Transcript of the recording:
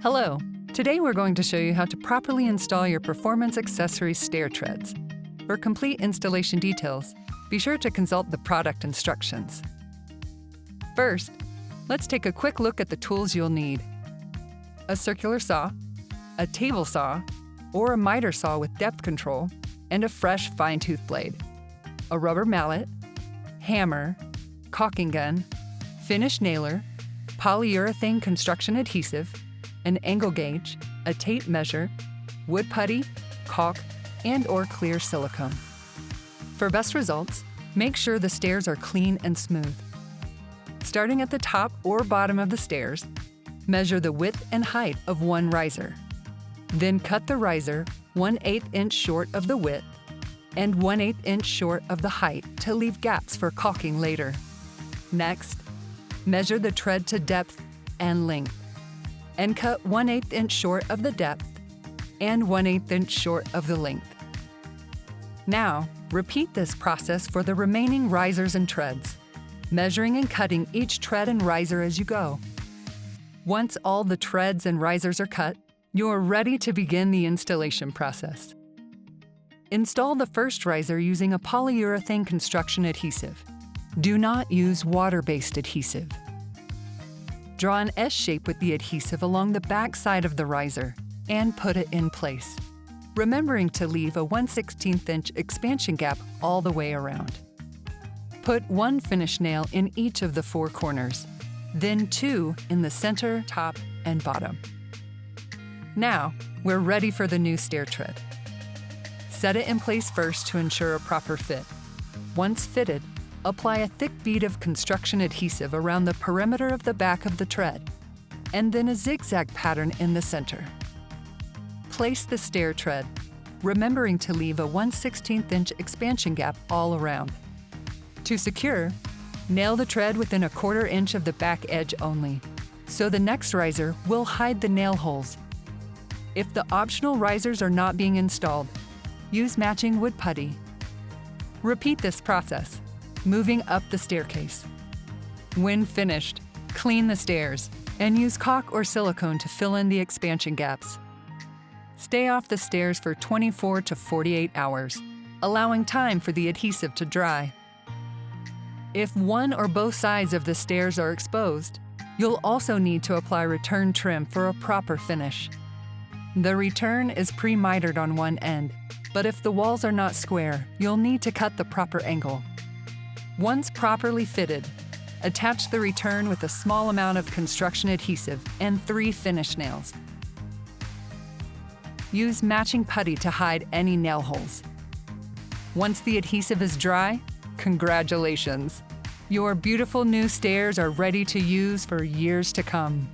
Hello! Today we're going to show you how to properly install your Performance Accessories Stair Treads. For complete installation details, be sure to consult the product instructions. First, let's take a quick look at the tools you'll need. A circular saw, a table saw, or a miter saw with depth control, and a fresh fine-tooth blade. A rubber mallet, hammer, caulking gun, finish nailer, polyurethane construction adhesive, an angle gauge, a tape measure, wood putty, caulk, and/or clear silicone. For best results, make sure the stairs are clean and smooth. Starting at the top or bottom of the stairs, measure the width and height of one riser. Then cut the riser 1/8 inch short of the width and 1/8 inch short of the height to leave gaps for caulking later. Next, measure the tread to depth and length, and cut 1/8 inch short of the depth and 1/8 inch short of the length. Now, repeat this process for the remaining risers and treads, measuring and cutting each tread and riser as you go. Once all the treads and risers are cut, you're ready to begin the installation process. Install the first riser using a polyurethane construction adhesive. Do not use water-based adhesive. Draw an S shape with the adhesive along the back side of the riser and put it in place, remembering to leave a 1/16 inch expansion gap all the way around. Put one finish nail in each of the 4 corners, then 2 in the center, top, and bottom. Now, we're ready for the new stair tread. Set it in place first to ensure a proper fit. Once fitted, apply a thick bead of construction adhesive around the perimeter of the back of the tread, and then a zigzag pattern in the center. Place the stair tread, remembering to leave a 1/16 inch expansion gap all around. To secure, nail the tread within a 1/4 inch of the back edge only, so the next riser will hide the nail holes. If the optional risers are not being installed, use matching wood putty. Repeat this process, moving up the staircase. When finished, clean the stairs and use caulk or silicone to fill in the expansion gaps. Stay off the stairs for 24 to 48 hours, allowing time for the adhesive to dry. If one or both sides of the stairs are exposed, you'll also need to apply return trim for a proper finish. The return is pre-mitered on one end, but if the walls are not square, you'll need to cut the proper angle. Once properly fitted, attach the return with a small amount of construction adhesive and 3 finish nails. Use matching putty to hide any nail holes. Once the adhesive is dry, congratulations! Your beautiful new stairs are ready to use for years to come.